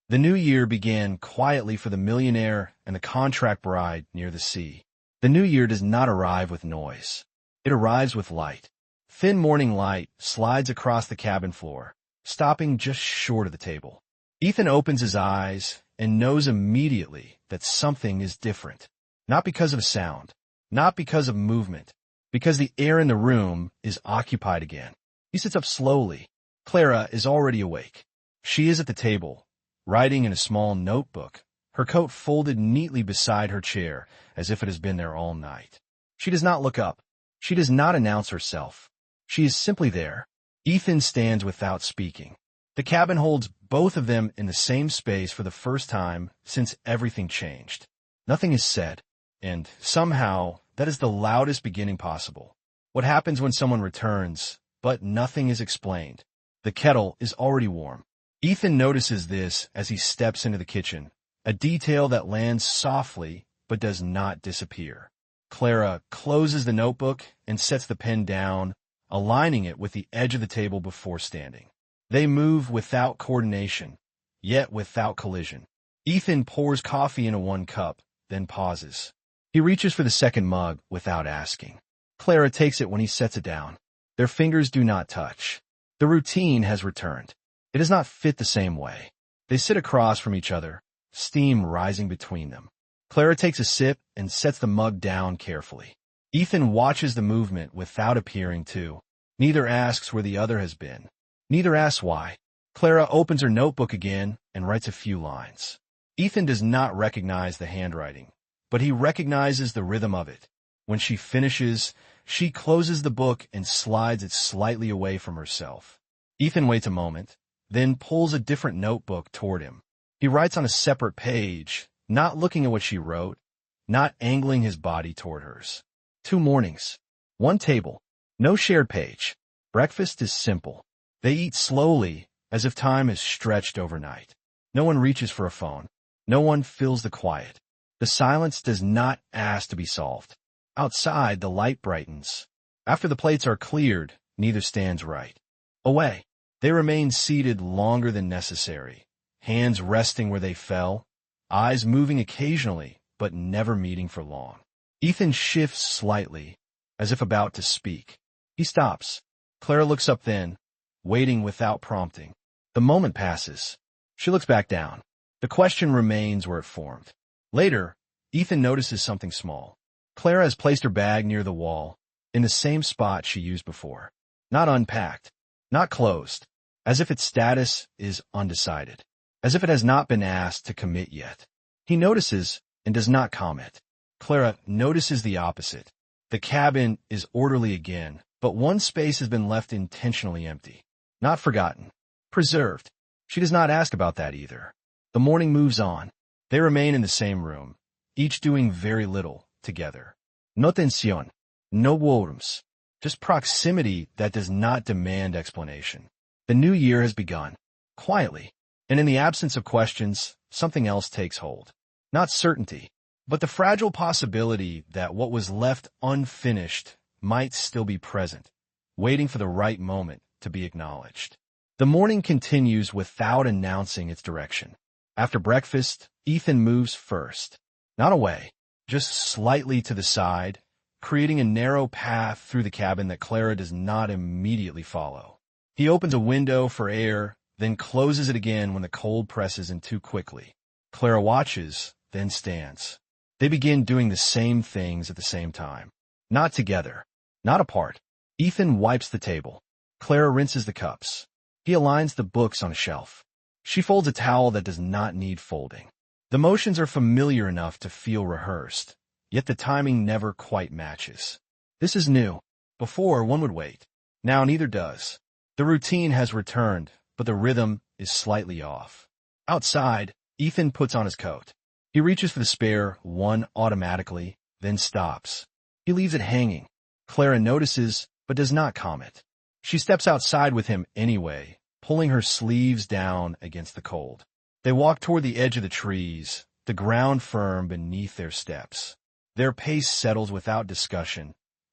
The new year began quietly for the millionaire and the contract bride near the sea. The new year does not arrive with noise. It arrives with light. Thin morning light slides across the cabin floor, stopping just short of the table. Ethan opens his eyes and knows immediately that something is different. Not because of sound, not because of movement, because the air in the room is occupied again. He sits up slowly. Clara is already awake. She is at the table, writing in a small notebook, her coat folded neatly beside her chair as if it has been there all night. She does not look up. She does not announce herself. She is simply there. Ethan stands without speaking. The cabin holds both of them in the same space for the first time since everything changed. Nothing is said, and somehow that is the loudest beginning possible. What happens when someone returns, but nothing is explained? The kettle is already warm. Ethan notices this as he steps into the kitchen, a detail that lands softly but does not disappear. Clara closes the notebook and sets the pen down, aligning it with the edge of the table before standing. They move without coordination, yet without collision. Ethan pours coffee into one cup, then pauses. He reaches for the second mug without asking. Clara takes it when he sets it down. Their fingers do not touch. The routine has returned. It does not fit the same way. They sit across from each other, steam rising between them. Clara takes a sip and sets the mug down carefully. Ethan watches the movement without appearing to. Neither asks where the other has been. Neither asks why. Clara opens her notebook again and writes a few lines. Ethan does not recognize the handwriting, but he recognizes the rhythm of it. When she finishes, she closes the book and slides it slightly away from herself. Ethan waits a moment, then pulls a different notebook toward him. He writes on a separate page, not looking at what she wrote, not angling his body toward hers. 2 mornings. 1 table. No shared page. Breakfast is simple. They eat slowly, as if time is stretched overnight. No one reaches for a phone. No one fills the quiet. The silence does not ask to be solved. Outside, the light brightens. After the plates are cleared, neither stands right. Away. They remain seated longer than necessary, hands resting where they fell, eyes moving occasionally, but never meeting for long. Ethan shifts slightly, as if about to speak. He stops. Clara looks up then, waiting without prompting. The moment passes. She looks back down. The question remains where it formed. Later, Ethan notices something small. Clara has placed her bag near the wall, in the same spot she used before. Not unpacked, not closed, as if its status is undecided, as if it has not been asked to commit yet. He notices and does not comment. Clara notices the opposite. The cabin is orderly again, but one space has been left intentionally empty. Not forgotten. Preserved. She does not ask about that either. The morning moves on. They remain in the same room, each doing very little together. No tensión. No worms. Just proximity that does not demand explanation. The new year has begun. Quietly. And in the absence of questions, something else takes hold. Not certainty, but the fragile possibility that what was left unfinished might still be present, waiting for the right moment to be acknowledged. The morning continues without announcing its direction. After breakfast, Ethan moves first. Not away, just slightly to the side, creating a narrow path through the cabin that Clara does not immediately follow. He opens a window for air, then closes it again when the cold presses in too quickly. Clara watches, then stands. They begin doing the same things at the same time. Not together. Not apart. Ethan wipes the table. Clara rinses the cups. He aligns the books on a shelf. She folds a towel that does not need folding. The motions are familiar enough to feel rehearsed, yet the timing never quite matches. This is new. Before, one would wait. Now neither does. The routine has returned, but the rhythm is slightly off. Outside, Ethan puts on his coat. He reaches for the spare one automatically, then stops. He leaves it hanging. Clara notices, but does not comment. She steps outside with him anyway, pulling her sleeves down against the cold. They walk toward the edge of the trees, the ground firm beneath their steps. Their pace settles without discussion,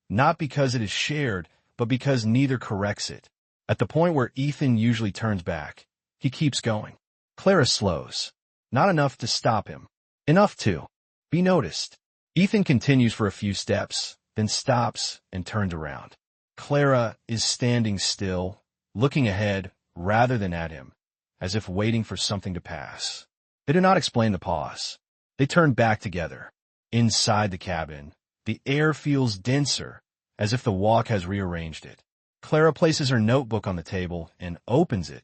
not because it is shared, but because neither corrects it. At the point where Ethan usually turns back, he keeps going. Clara slows. Not enough to stop him. Enough to be noticed. Ethan continues for a few steps, then stops and turns around. Clara is standing still, looking ahead rather than at him, as if waiting for something to pass. They do not explain the pause. They turn back together. Inside the cabin, the air feels denser, as if the walk has rearranged it. Clara places her notebook on the table and opens it,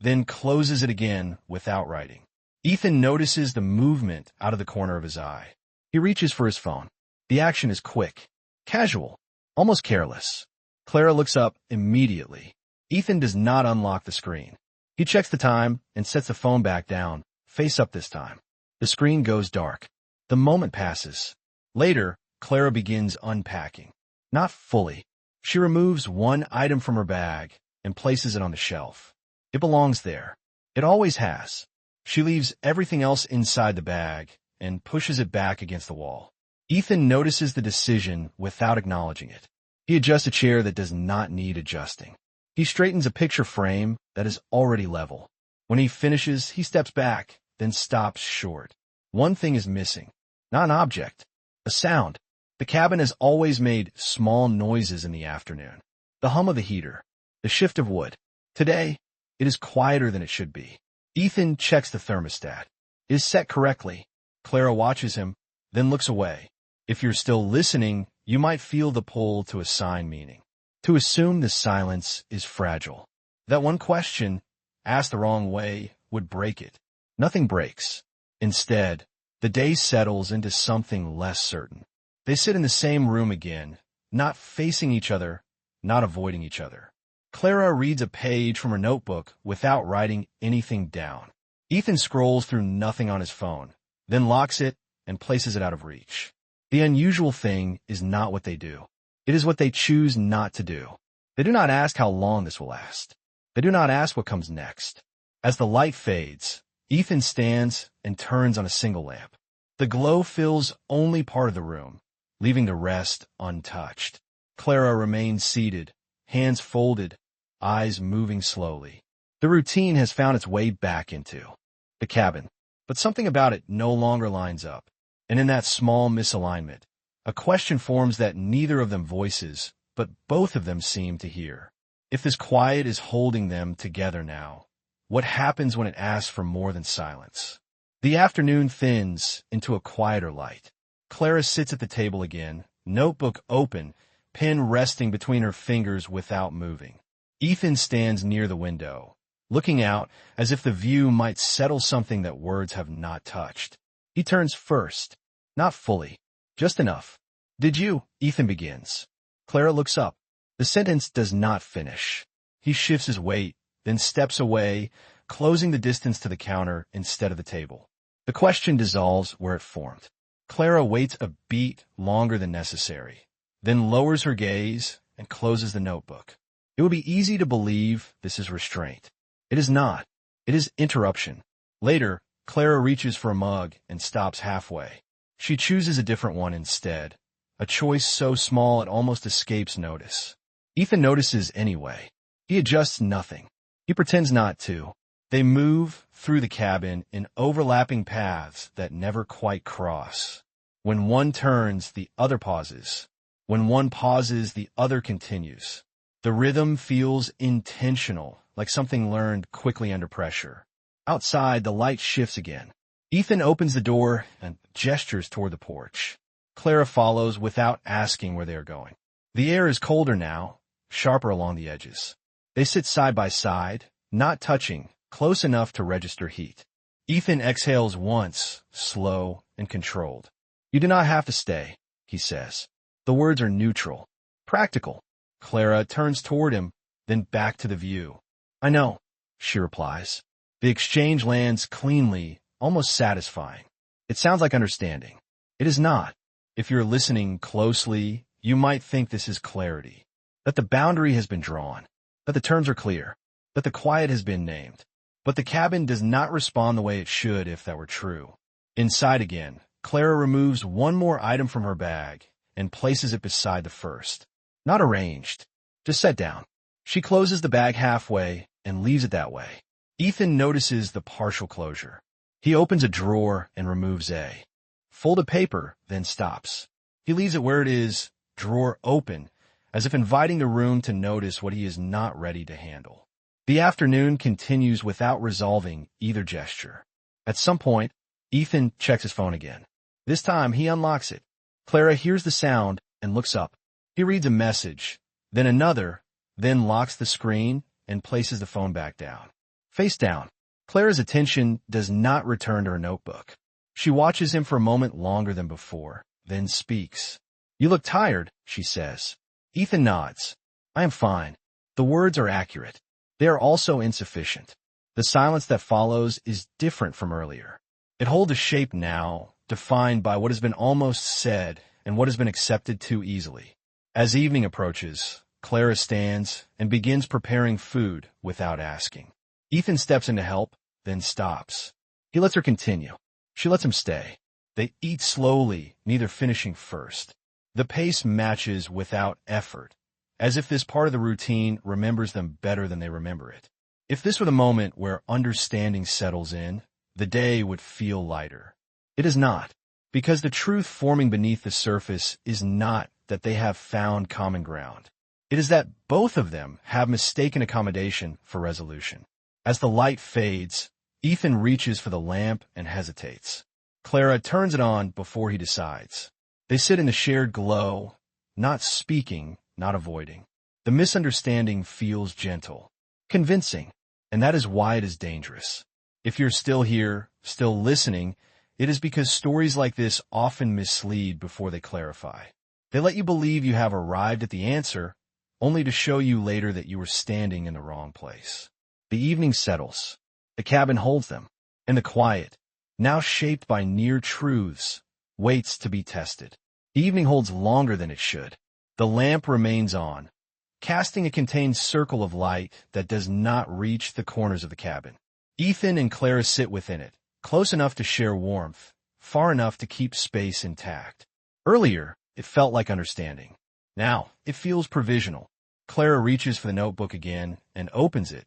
then closes it again without writing. Ethan notices the movement out of the corner of his eye. He reaches for his phone. The action is quick, casual, almost careless. Clara looks up immediately. Ethan does not unlock the screen. He checks the time and sets the phone back down, face up this time. The screen goes dark. The moment passes. Later, Clara begins unpacking. Not fully. She removes one item from her bag and places it on the shelf. It belongs there. It always has. She leaves everything else inside the bag and pushes it back against the wall. Ethan notices the decision without acknowledging it. He adjusts a chair that does not need adjusting. He straightens a picture frame that is already level. When he finishes, he steps back, then stops short. One thing is missing. Not an object. A sound. The cabin has always made small noises in the afternoon. The hum of the heater. The shift of wood. Today, it is quieter than it should be. Ethan checks the thermostat. It is set correctly. Clara watches him, then looks away. If you're still listening, you might feel the pull to assign meaning. To assume the silence is fragile. That one question, asked the wrong way, would break it. Nothing breaks. Instead, the day settles into something less certain. They sit in the same room again, not facing each other, not avoiding each other. Clara reads a page from her notebook without writing anything down. Ethan scrolls through nothing on his phone, then locks it and places it out of reach. The unusual thing is not what they do. It is what they choose not to do. They do not ask how long this will last. They do not ask what comes next. As the light fades, Ethan stands and turns on a single lamp. The glow fills only part of the room, leaving the rest untouched. Clara remains seated, hands folded, eyes moving slowly. The routine has found its way back into the cabin, but something about it no longer lines up. And in that small misalignment, a question forms that neither of them voices, but both of them seem to hear. If this quiet is holding them together now, what happens when it asks for more than silence? The afternoon thins into a quieter light. Clara sits at the table again, notebook open, pen resting between her fingers without moving. Ethan stands near the window, looking out as if the view might settle something that words have not touched. He turns first, not fully, just enough. Did you? Ethan begins. Clara looks up. The sentence does not finish. He shifts his weight, then steps away, closing the distance to the counter instead of the table. The question dissolves where it formed. Clara waits a beat longer than necessary, then lowers her gaze and closes the notebook. It would be easy to believe this is restraint. It is not. It is interruption. Later, Clara reaches for a mug and stops halfway. She chooses a different one instead, a choice so small it almost escapes notice. Ethan notices anyway. He adjusts nothing. He pretends not to. They move through the cabin in overlapping paths that never quite cross. When one turns, the other pauses. When one pauses, the other continues. The rhythm feels intentional, like something learned quickly under pressure. Outside, the light shifts again. Ethan opens the door and gestures toward the porch. Clara follows without asking where they are going. The air is colder now, sharper along the edges. They sit side by side, not touching, close enough to register heat. Ethan exhales once, slow and controlled. You do not have to stay, he says. The words are neutral, practical. Clara turns toward him, then back to the view. I know, she replies. The exchange lands cleanly, almost satisfying. It sounds like understanding. It is not. If you're listening closely, you might think this is clarity, that the boundary has been drawn, that the terms are clear, that the quiet has been named. But the cabin does not respond the way it should if that were true. Inside again, Clara removes one more item from her bag and places it beside the first. Not arranged, just set down. She closes the bag halfway and leaves it that way. Ethan notices the partial closure. He opens a drawer and removes a folded paper, then stops. He leaves it where it is, drawer open, as if inviting the room to notice what he is not ready to handle. The afternoon continues without resolving either gesture. At some point, Ethan checks his phone again. This time, he unlocks it. Clara hears the sound and looks up. He reads a message, then another, then locks the screen and places the phone back down. Face down, Clara's attention does not return to her notebook. She watches him for a moment longer than before, then speaks. "You look tired," she says. Ethan nods. "I am fine." The words are accurate. They are also insufficient. The silence that follows is different from earlier. It holds a shape now, defined by what has been almost said and what has been accepted too easily. As evening approaches, Clara stands and begins preparing food without asking. Ethan steps in to help, then stops. He lets her continue. She lets him stay. They eat slowly, neither finishing first. The pace matches without effort, as if this part of the routine remembers them better than they remember it. If this were the moment where understanding settles in, the day would feel lighter. It is not, because the truth forming beneath the surface is not that they have found common ground. It is that both of them have mistaken accommodation for resolution. As the light fades, Ethan reaches for the lamp and hesitates. Clara turns it on before he decides. They sit in the shared glow, not speaking, not avoiding. The misunderstanding feels gentle, convincing, and that is why it is dangerous. If you're still here, still listening, it is because stories like this often mislead before they clarify. They let you believe you have arrived at the answer, only to show you later that you were standing in the wrong place. The evening settles. The cabin holds them, and the quiet, now shaped by near truths, waits to be tested. The evening holds longer than it should. The lamp remains on, casting a contained circle of light that does not reach the corners of the cabin. Ethan and Clara sit within it, close enough to share warmth, far enough to keep space intact. Earlier, it felt like understanding. Now, it feels provisional. Clara reaches for the notebook again and opens it,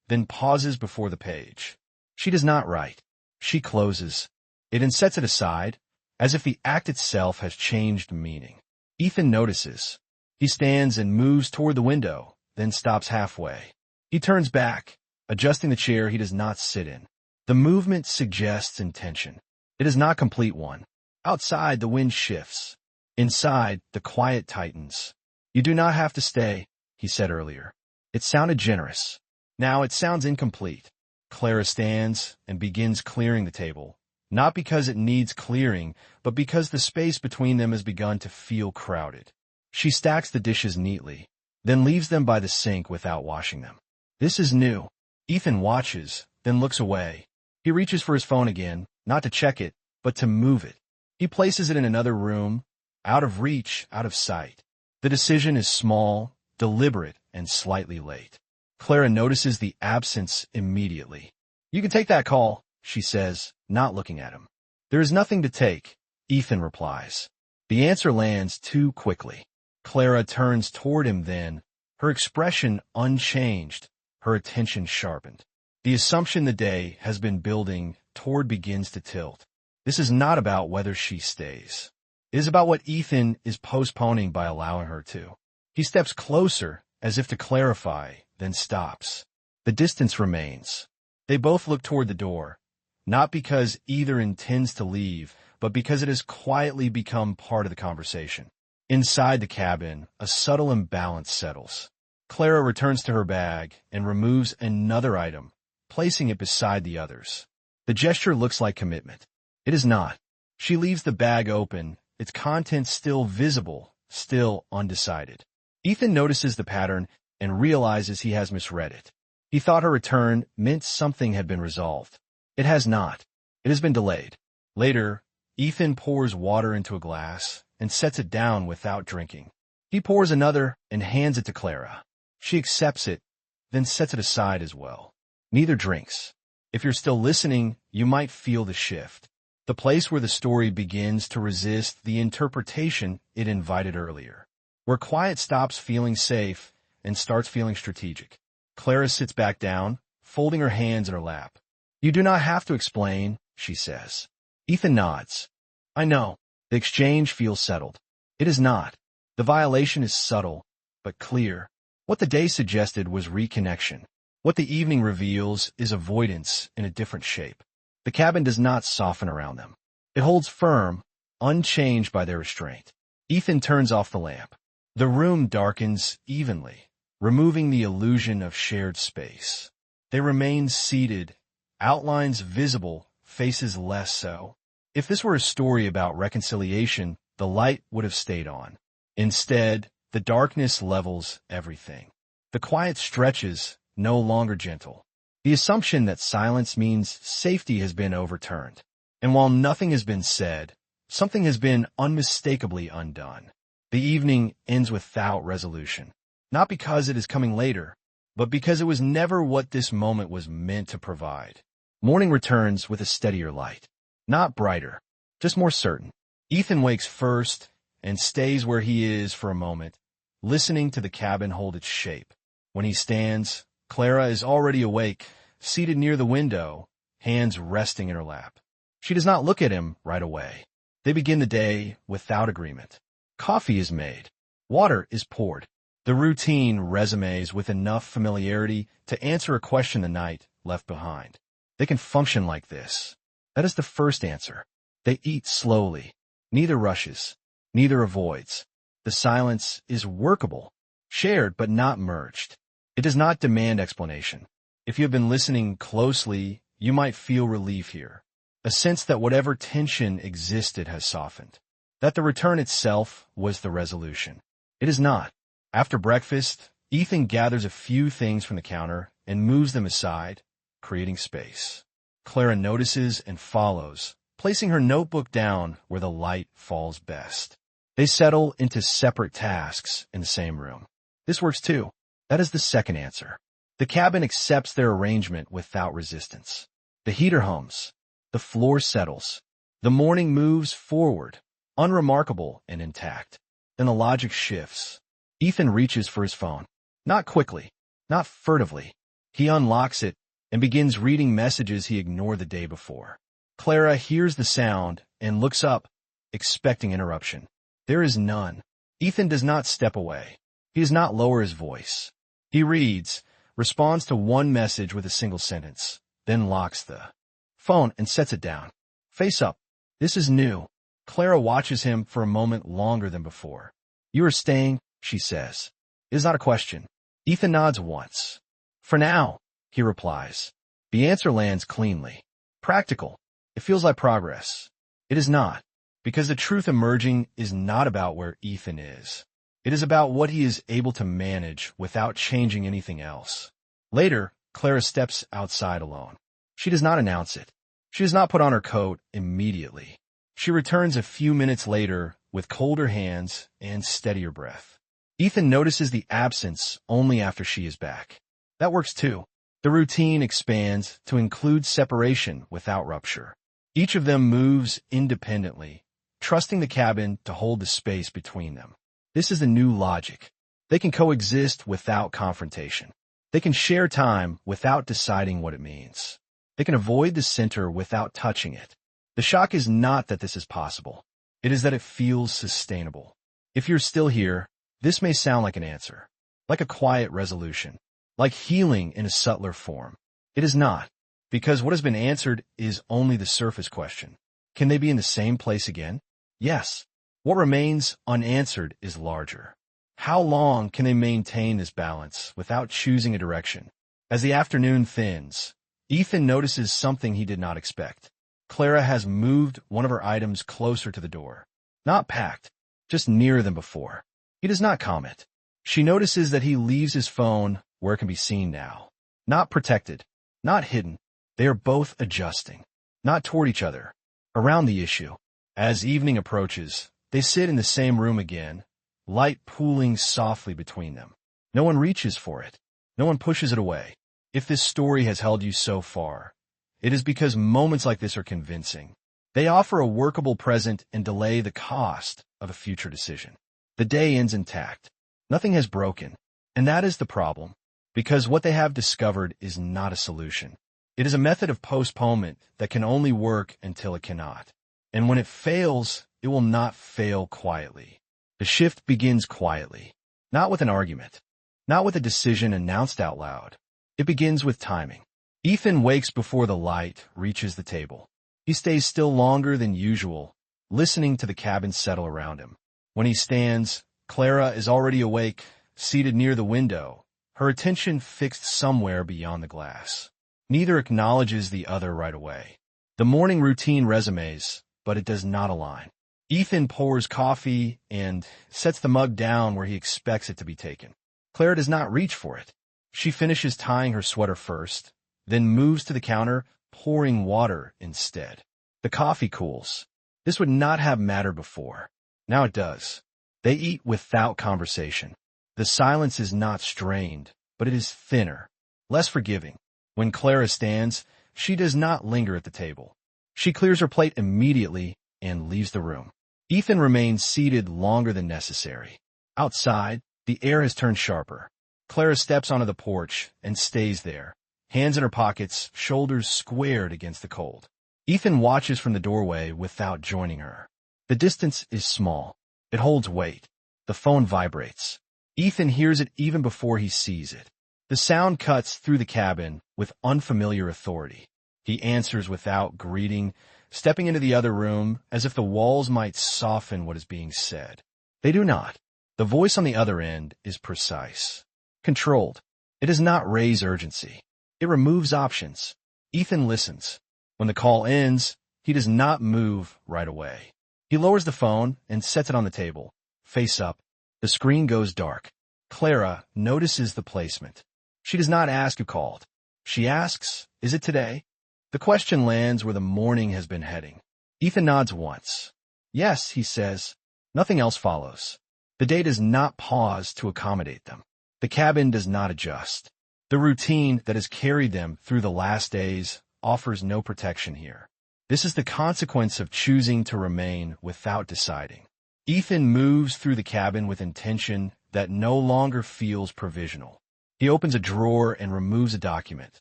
then pauses before the page. She does not write. She closes it and sets it aside, as if the act itself has changed meaning. Ethan notices. He stands and moves toward the window, then stops halfway. He turns back, adjusting the chair he does not sit in. The movement suggests intention. It is not a complete one. Outside, the wind shifts. Inside, the quiet tightens. "You do not have to stay," he said earlier. It sounded generous. Now it sounds incomplete. Clara stands and begins clearing the table, not because it needs clearing, but because the space between them has begun to feel crowded. She stacks the dishes neatly, then leaves them by the sink without washing them. This is new. Ethan watches, then looks away. He reaches for his phone again, not to check it, but to move it. He places it in another room, out of reach, out of sight. The decision is small, deliberate, and slightly late. Clara notices the absence immediately. "You can take that call," she says, not looking at him. "There is nothing to take," Ethan replies. The answer lands too quickly. Clara turns toward him then, her expression unchanged, her attention sharpened. The assumption the day has been building toward begins to tilt. This is not about whether she stays. It is about what Ethan is postponing by allowing her to. He steps closer, as if to clarify, then stops. The distance remains. They both look toward the door, not because either intends to leave, but because it has quietly become part of the conversation. Inside the cabin, a subtle imbalance settles. Clara returns to her bag and removes another item, placing it beside the others. The gesture looks like commitment. It is not. She leaves the bag open, its contents still visible, still undecided. Ethan notices the pattern and realizes he has misread it. He thought her return meant something had been resolved. It has not. It has been delayed. Later, Ethan pours water into a glass and sets it down without drinking. He pours another and hands it to Clara. She accepts it, then sets it aside as well. Neither drinks. If you're still listening, you might feel the shift. The place where the story begins to resist the interpretation it invited earlier. Where quiet stops feeling safe and starts feeling strategic. Clara sits back down, folding her hands in her lap. "You do not have to explain," she says. Ethan nods. "I know." The exchange feels settled. It is not. The violation is subtle, but clear. What the day suggested was reconnection. What the evening reveals is avoidance in a different shape. The cabin does not soften around them. It holds firm, unchanged by their restraint. Ethan turns off the lamp. The room darkens evenly, removing the illusion of shared space. They remain seated, outlines visible, faces less so. If this were a story about reconciliation, the light would have stayed on. Instead, the darkness levels everything. The quiet stretches, no longer gentle. The assumption that silence means safety has been overturned. And while nothing has been said, something has been unmistakably undone. The evening ends without resolution. Not because it is coming later, but because it was never what this moment was meant to provide. Morning returns with a steadier light. Not brighter, just more certain. Ethan wakes first and stays where he is for a moment, listening to the cabin hold its shape. When he stands, Clara is already awake, seated near the window, hands resting in her lap. She does not look at him right away. They begin the day without agreement. Coffee is made. Water is poured. The routine resumes with enough familiarity to answer a question the night left behind. They can function like this. That is the first answer. They eat slowly. Neither rushes. Neither avoids. The silence is workable, shared but not merged. It does not demand explanation. If you have been listening closely, you might feel relief here. A sense that whatever tension existed has softened. That the return itself was the resolution. It is not. After breakfast, Ethan gathers a few things from the counter and moves them aside, creating space. Clara notices and follows, placing her notebook down where the light falls best. They settle into separate tasks in the same room. This works too. That is the second answer. The cabin accepts their arrangement without resistance. The heater hums. The floor settles. The morning moves forward, unremarkable and intact. Then the logic shifts. Ethan reaches for his phone. Not quickly, not furtively. He unlocks it and begins reading messages he ignored the day before. Clara hears the sound and looks up, expecting interruption. There is none. Ethan does not step away. He does not lower his voice. He reads, responds to one message with a single sentence, then locks the phone and sets it down. Face up. This is new. Clara watches him for a moment longer than before. "You are staying," she says. It is not a question. Ethan nods once. "For now," he replies. The answer lands cleanly. Practical. It feels like progress. It is not, because the truth emerging is not about where Ethan is. It is about what he is able to manage without changing anything else. Later, Clara steps outside alone. She does not announce it. She does not put on her coat immediately. She returns a few minutes later with colder hands and steadier breath. Ethan notices the absence only after she is back. That works too. The routine expands to include separation without rupture. Each of them moves independently, trusting the cabin to hold the space between them. This is the new logic. They can coexist without confrontation. They can share time without deciding what it means. They can avoid the center without touching it. The shock is not that this is possible. It is that it feels sustainable. If you're still here, this may sound like an answer, like a quiet resolution, like healing in a subtler form. It is not, because what has been answered is only the surface question. Can they be in the same place again? Yes. What remains unanswered is larger. How long can they maintain this balance without choosing a direction? As the afternoon thins, Ethan notices something he did not expect. Clara has moved one of her items closer to the door. Not packed, just nearer than before. He does not comment. She notices that he leaves his phone where it can be seen now. Not protected, not hidden. They are both adjusting, not toward each other, around the issue. As evening approaches, they sit in the same room again, light pooling softly between them. No one reaches for it. No one pushes it away. If this story has held you so far, it is because moments like this are convincing. They offer a workable present and delay the cost of a future decision. The day ends intact. Nothing has broken. And that is the problem. because what they have discovered is not a solution. It is a method of postponement that can only work until it cannot. And when it fails, it will not fail quietly. The shift begins quietly, not with an argument, not with a decision announced out loud. It begins with timing. Ethan wakes before the light reaches the table. He stays still longer than usual, listening to the cabin settle around him. When he stands, Clara is already awake, seated near the window, her attention fixed somewhere beyond the glass. Neither acknowledges the other right away. The morning routine resumes, but it does not align. Ethan pours coffee and sets the mug down where he expects it to be taken. Clara does not reach for it. She finishes tying her sweater first, then moves to the counter, pouring water instead. The coffee cools. This would not have mattered before. Now it does. They eat without conversation. The silence is not strained, but it is thinner, less forgiving. When Clara stands, she does not linger at the table. She clears her plate immediately and leaves the room. Ethan remains seated longer than necessary. Outside, the air has turned sharper. Clara steps onto the porch and stays there, hands in her pockets, shoulders squared against the cold. Ethan watches from the doorway without joining her. The distance is small. It holds weight. The phone vibrates. Ethan hears it even before he sees it. The sound cuts through the cabin with unfamiliar authority. He answers without greeting, stepping into the other room as if the walls might soften what is being said. They do not. The voice on the other end is precise, controlled. It does not raise urgency. It removes options. Ethan listens. When the call ends, he does not move right away. He lowers the phone and sets it on the table, face up. The screen goes dark. Clara notices the placement. She does not ask who called. She asks, "Is it today?" The question lands where the morning has been heading. Ethan nods once. "Yes," he says. Nothing else follows. The day does not pause to accommodate them. The cabin does not adjust. The routine that has carried them through the last days offers no protection here. This is the consequence of choosing to remain without deciding. Ethan moves through the cabin with intention that no longer feels provisional. He opens a drawer and removes a document,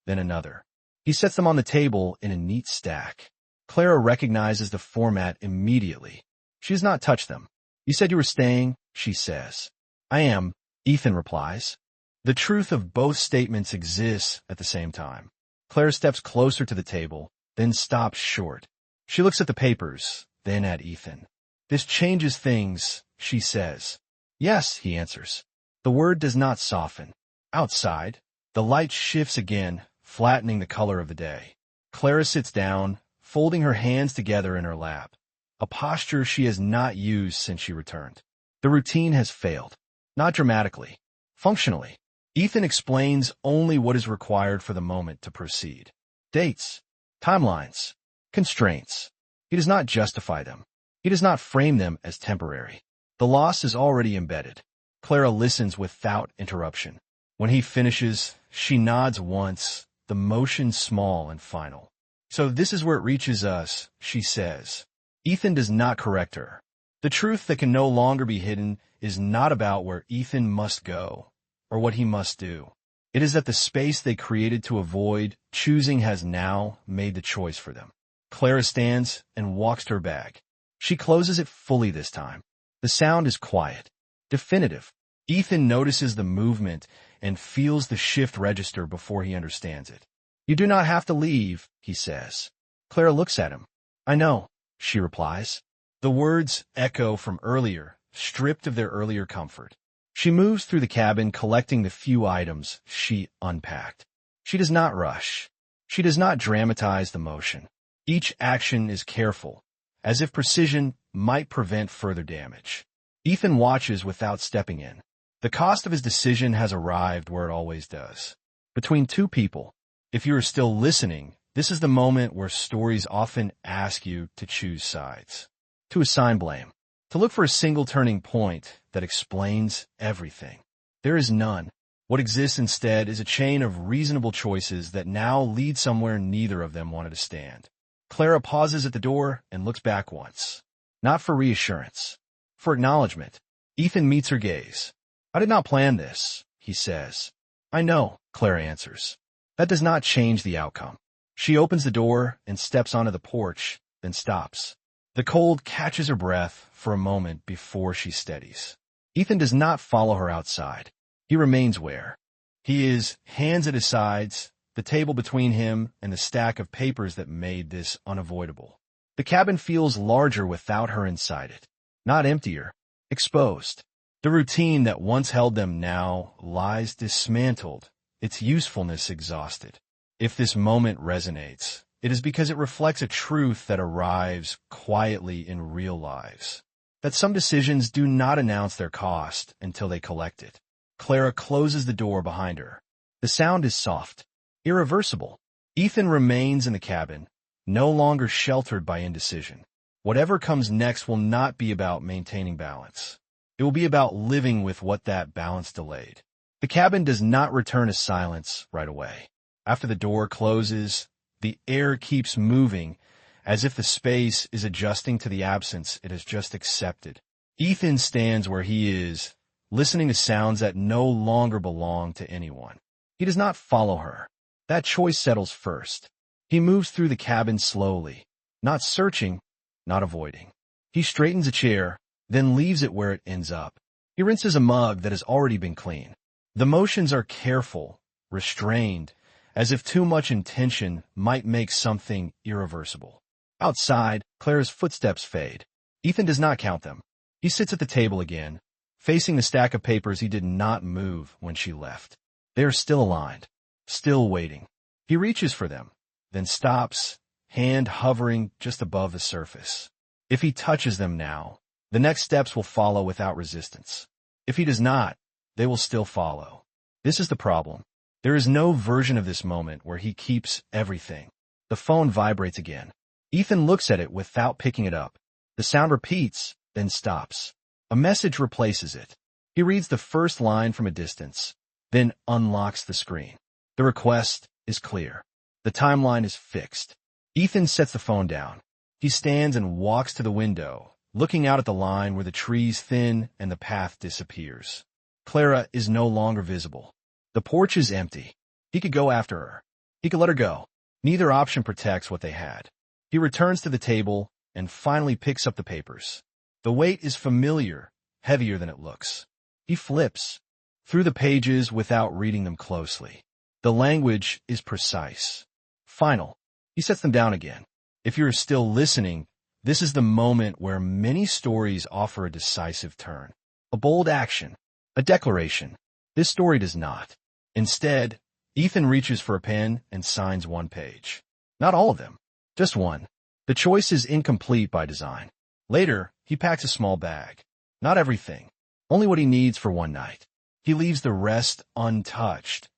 then another. He sets them on the table in a neat stack. Clara recognizes the format immediately. She does not touch them. "You said you were staying," she says. "I am," Ethan replies. The truth of both statements exists at the same time. Clara steps closer to the table, then stops short. She looks at the papers, then at Ethan. "This changes things," she says. "Yes," he answers. The word does not soften. Outside, the light shifts again, flattening the color of the day. Clara sits down, folding her hands together in her lap, a posture she has not used since she returned. The routine has failed. Not dramatically, functionally. Ethan explains only what is required for the moment to proceed. Dates, timelines, constraints. He does not justify them. He does not frame them as temporary. The loss is already embedded. Clara listens without interruption. When he finishes, she nods once, the motion small and final. "So this is where it reaches us," she says. Ethan does not correct her. The truth that can no longer be hidden is not about where Ethan must go or what he must do. It is that the space they created to avoid choosing has now made the choice for them. Clara stands and walks to her bag. She closes it fully this time. The sound is quiet, definitive. Ethan notices the movement and feels the shift register before he understands it. "You do not have to leave," he says. Clara looks at him. "I know," she replies. The words echo from earlier, stripped of their earlier comfort. She moves through the cabin, collecting the few items she unpacked. She does not rush. She does not dramatize the motion. Each action is careful, as if precision might prevent further damage. Ethan watches without stepping in. The cost of his decision has arrived where it always does. Between two people. If you are still listening, this is the moment where stories often ask you to choose sides, to assign blame, to look for a single turning point that explains everything. There is none. What exists instead is a chain of reasonable choices that now lead somewhere neither of them wanted to stand. Clara pauses at the door and looks back once. Not for reassurance, for acknowledgement. Ethan meets her gaze. "I did not plan this," he says. I know, Clara answers. That does not change the outcome. She opens the door and steps onto the porch, then stops. The cold catches her breath for a moment before she steadies. Ethan does not follow her outside. He remains where he is, hands at his sides, the table between him and the stack of papers that made this unavoidable. The cabin feels larger without her inside it. Not emptier, exposed. The routine that once held them now lies dismantled, its usefulness exhausted. If this moment resonates, it is because it reflects a truth that arrives quietly in real lives. That some decisions do not announce their cost until they collect it. Clara closes the door behind her. The sound is soft, irreversible. Ethan remains in the cabin, no longer sheltered by indecision. Whatever comes next will not be about maintaining balance. It will be about living with what that balance delayed. The cabin does not return to silence right away. After the door closes, the air keeps moving, as if the space is adjusting to the absence it has just accepted. Ethan stands where he is, listening to sounds that no longer belong to anyone. He does not follow her. That choice settles first. He moves through the cabin slowly, not searching, not avoiding. He straightens a chair, then leaves it where it ends up. He rinses a mug that has already been cleaned. The motions are careful, restrained, as if too much intention might make something irreversible. Outside, Clara's footsteps fade. Ethan does not count them. He sits at the table again, facing the stack of papers he did not move when she left. They are still aligned, still waiting. He reaches for them, then stops, hand hovering just above the surface. If he touches them now, the next steps will follow without resistance. If he does not, they will still follow. This is the problem. There is no version of this moment where he keeps everything. The phone vibrates again. Ethan looks at it without picking it up. The sound repeats, then stops. A message replaces it. He reads the first line from a distance, then unlocks the screen. The request is clear. The timeline is fixed. Ethan sets the phone down. He stands and walks to the window, looking out at the line where the trees thin and the path disappears. Clara is no longer visible. The porch is empty. He could go after her. He could let her go. Neither option protects what they had. He returns to the table and finally picks up the papers. The weight is familiar, heavier than it looks. He flips through the pages without reading them closely. The language is precise, final. He sets them down again. If you're still listening, this is the moment where many stories offer a decisive turn. A bold action, a declaration. This story does not. Instead, Ethan reaches for a pen and signs one page. Not all of them, just one. The choice is incomplete by design. Later, he packs a small bag. Not everything, only what he needs for one night. He leaves the rest untouched,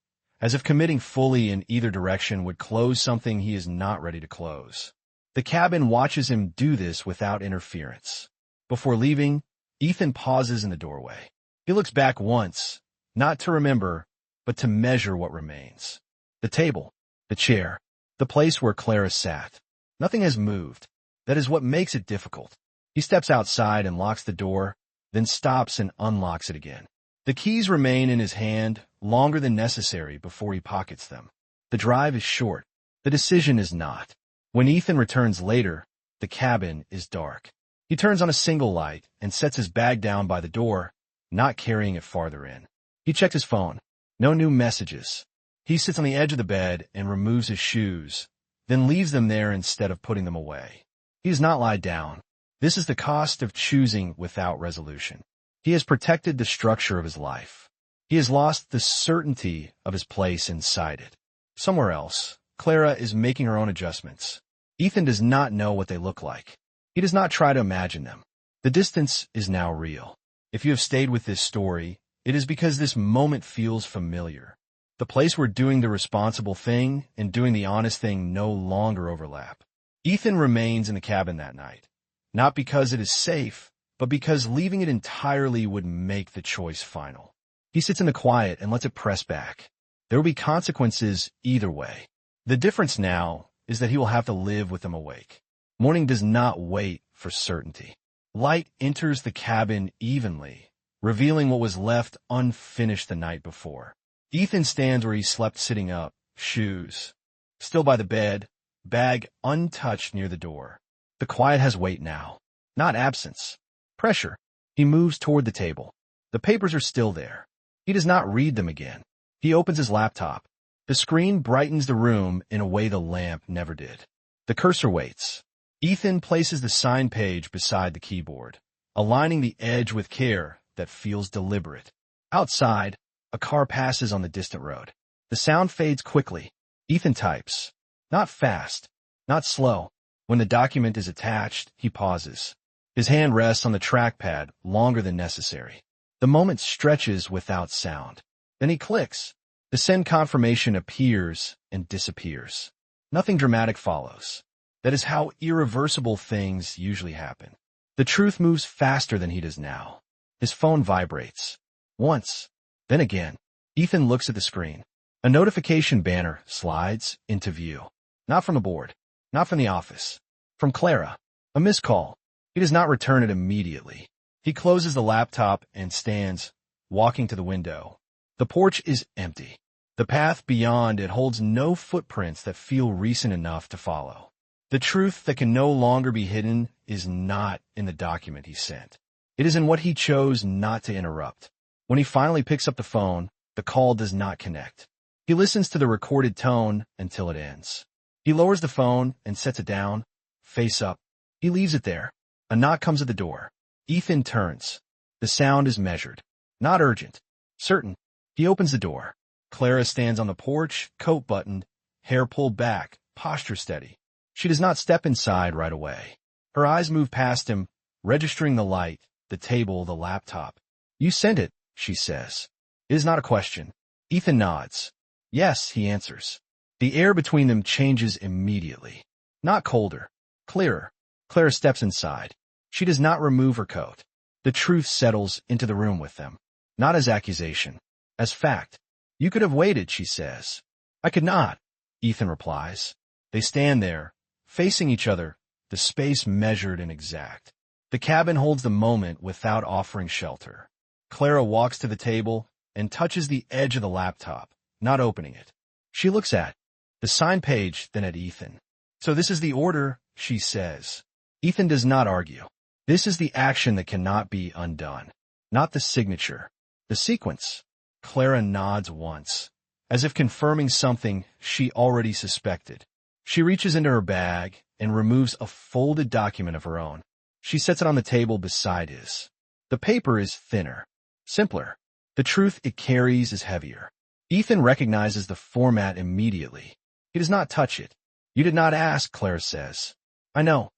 as if committing fully in either direction would close something he is not ready to close. The cabin watches him do this without interference. Before leaving, Ethan pauses in the doorway. He looks back once, not to remember, but to measure what remains. The table, the chair, the place where Clara sat. Nothing has moved. That is what makes it difficult. He steps outside and locks the door, then stops and unlocks it again. The keys remain in his hand longer than necessary before he pockets them. The drive is short. The decision is not. When Ethan returns later, the cabin is dark. He turns on a single light and sets his bag down by the door, not carrying it farther in. He checks his phone. No new messages. He sits on the edge of the bed and removes his shoes, then leaves them there instead of putting them away. He does not lie down. This is the cost of choosing without resolution. He has protected the structure of his life. He has lost the certainty of his place inside it. Somewhere else, Clara is making her own adjustments. Ethan does not know what they look like. He does not try to imagine them. The distance is now real. If you have stayed with this story, it is because this moment feels familiar. The place where doing the responsible thing and doing the honest thing no longer overlap. Ethan remains in the cabin that night, not because it is safe, but because leaving it entirely would make the choice final. He sits in the quiet and lets it press back. There will be consequences either way. The difference now is that he will have to live with them awake. Morning does not wait for certainty. Light enters the cabin evenly, revealing what was left unfinished the night before. Ethan stands where he slept sitting up, shoes still by the bed, bag untouched near the door. The quiet has weight now, not absence. Pressure. He moves toward the table. The papers are still there. He does not read them again. He opens his laptop. The screen brightens the room in a way the lamp never did. The cursor waits. Ethan places the sign page beside the keyboard, aligning the edge with care that feels deliberate. Outside, a car passes on the distant road. The sound fades quickly. Ethan types. Not fast, not slow. When the document is attached, he pauses. His hand rests on the trackpad longer than necessary. The moment stretches without sound. Then he clicks. The send confirmation appears and disappears. Nothing dramatic follows. That is how irreversible things usually happen. The truth moves faster than he does now. His phone vibrates. Once, then again. Ethan looks at the screen. A notification banner slides into view. Not from the board. Not from the office. From Clara. A missed call. He does not return it immediately. He closes the laptop and stands, walking to the window. The porch is empty. The path beyond it holds no footprints that feel recent enough to follow. The truth that can no longer be hidden is not in the document he sent. It is in what he chose not to interrupt. When he finally picks up the phone, the call does not connect. He listens to the recorded tone until it ends. He lowers the phone and sets it down, face up. He leaves it there. A knock comes at the door. Ethan turns. The sound is measured. Not urgent. Certain. He opens the door. Clara stands on the porch, coat buttoned, hair pulled back, posture steady. She does not step inside right away. Her eyes move past him, registering the light, the table, the laptop. You sent it, she says. It is not a question. Ethan nods. Yes, he answers. The air between them changes immediately. Not colder. Clearer. Clara steps inside. She does not remove her coat. The truth settles into the room with them. Not as accusation. As fact. You could have waited, she says. I could not, Ethan replies. They stand there, facing each other, the space measured and exact. The cabin holds the moment without offering shelter. Clara walks to the table and touches the edge of the laptop, not opening it. She looks at the sign page, then at Ethan. So this is the order, she says. Ethan does not argue. This is the action that cannot be undone. Not the signature. The sequence. Clara nods once, as if confirming something she already suspected. She reaches into her bag and removes a folded document of her own. She sets it on the table beside his. The paper is thinner, simpler. The truth it carries is heavier. Ethan recognizes the format immediately. He does not touch it. You did not ask, Clara says. I know,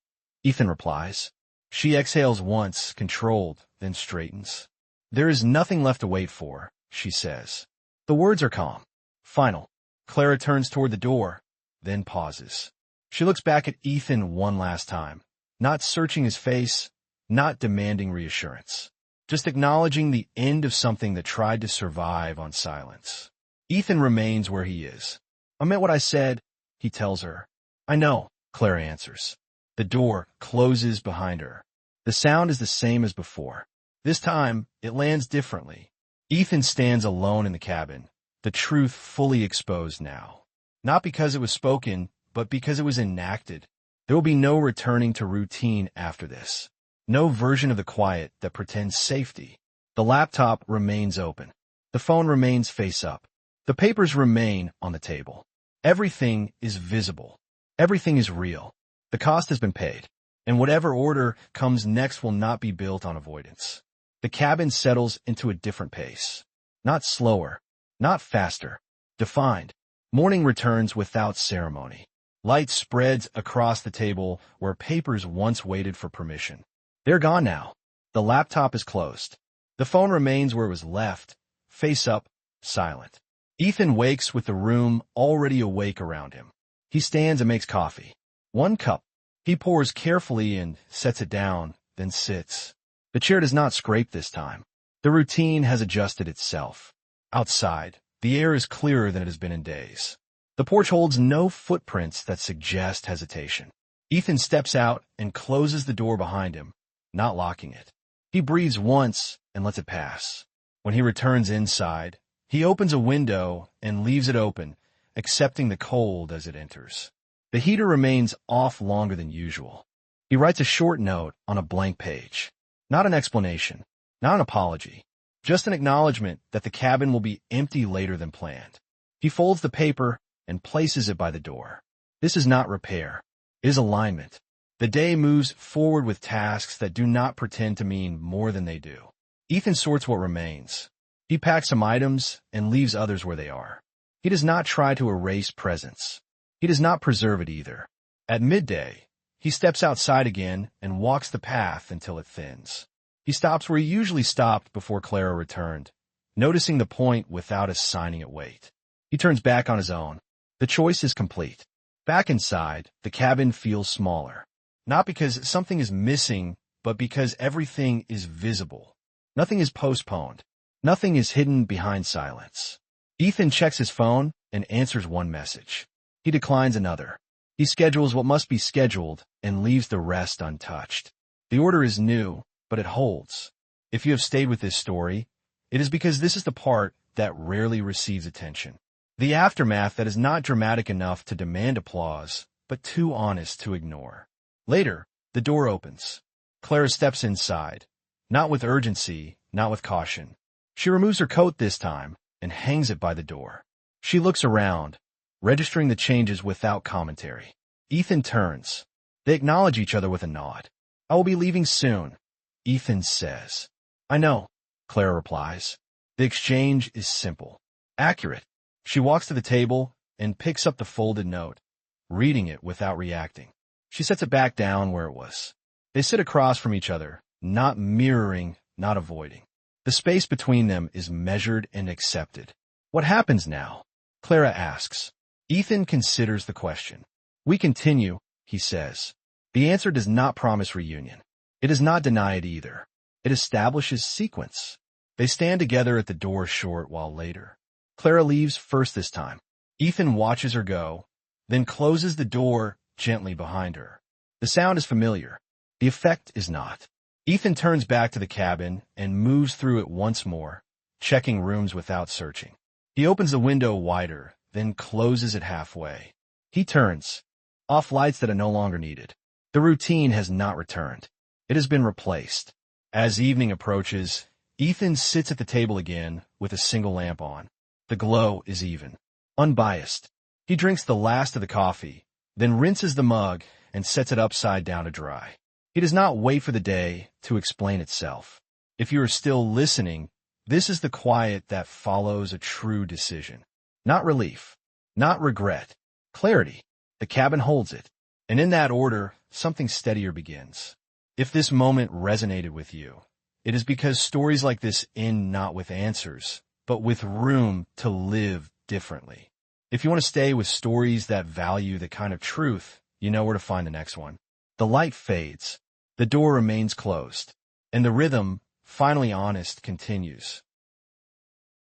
Ethan replies. She exhales once, controlled, then straightens. There is nothing left to wait for, she says. The words are calm. Final. Clara turns toward the door, then pauses. She looks back at Ethan one last time, not searching his face, not demanding reassurance, just acknowledging the end of something that tried to survive on silence. Ethan remains where he is. I meant what I said, he tells her. I know, Clara answers. The door closes behind her. The sound is the same as before. This time, it lands differently. Ethan stands alone in the cabin, the truth fully exposed now. Not because it was spoken, but because it was enacted. There will be no returning to routine after this. No version of the quiet that pretends safety. The laptop remains open. The phone remains face up. The papers remain on the table. Everything is visible. Everything is real. The cost has been paid, and whatever order comes next will not be built on avoidance. The cabin settles into a different pace. Not slower, not faster. Defined. Morning returns without ceremony. Light spreads across the table where papers once waited for permission. They're gone now. The laptop is closed. The phone remains where it was left, face up, silent. Ethan wakes with the room already awake around him. He stands and makes coffee. 1 cup. He pours carefully and sets it down, then sits. The chair does not scrape this time. The routine has adjusted itself. Outside, the air is clearer than it has been in days. The porch holds no footprints that suggest hesitation. Ethan steps out and closes the door behind him, not locking it. He breathes once and lets it pass. When he returns inside, He opens a window and leaves it open, accepting the cold as it enters. The heater remains off longer than usual. He writes a short note on a blank page. Not an explanation, not an apology, just an acknowledgement that the cabin will be empty later than planned. He folds the paper and places it by the door. This is not repair. It is alignment. The day moves forward with tasks that do not pretend to mean more than they do. Ethan sorts what remains. He packs some items and leaves others where they are. He does not try to erase presence. He does not preserve it either. At midday, he steps outside again and walks the path until it thins. He stops where he usually stopped before Clara returned, noticing the point without assigning it weight. He turns back on his own. The choice is complete. Back inside, the cabin feels smaller. Not because something is missing, but because everything is visible. Nothing is postponed. Nothing is hidden behind silence. Ethan checks his phone and answers one message. He declines another. He schedules what must be scheduled and leaves the rest untouched. The order is new, but it holds. If you have stayed with this story, it is because this is the part that rarely receives attention. The aftermath that is not dramatic enough to demand applause, but too honest to ignore. Later, the door opens. Clara steps inside, not with urgency, not with caution. She removes her coat this time and hangs it by the door. She looks around, registering the changes without commentary. Ethan turns. They acknowledge each other with a nod. "I will be leaving soon," Ethan says. "I know," Clara replies. The exchange is simple, accurate. She walks to the table and picks up the folded note, reading it without reacting. She sets it back down where it was. They sit across from each other, not mirroring, not avoiding. The space between them is measured and accepted. "What happens now?" Clara asks. Ethan considers the question. "We continue," he says. The answer does not promise reunion. It does not deny it either. It establishes sequence. They stand together at the door a short while later. Clara leaves first this time. Ethan watches her go, then closes the door gently behind her. The sound is familiar. The effect is not. Ethan turns back to the cabin and moves through it once more, checking rooms without searching. He opens the window wider, then closes it halfway. He turns, off lights that are no longer needed. The routine has not returned. It has been replaced. As evening approaches, Ethan sits at the table again with a single lamp on. The glow is even, unbiased. He drinks the last of the coffee, then rinses the mug and sets it upside down to dry. He does not wait for the day to explain itself. If you are still listening, this is the quiet that follows a true decision. Not relief, not regret, clarity. The cabin holds it, and in that order, something steadier begins. If this moment resonated with you, it is because stories like this end not with answers, but with room to live differently. If you want to stay with stories that value the kind of truth, you know where to find the next one. The light fades, the door remains closed, and the rhythm, finally honest, continues.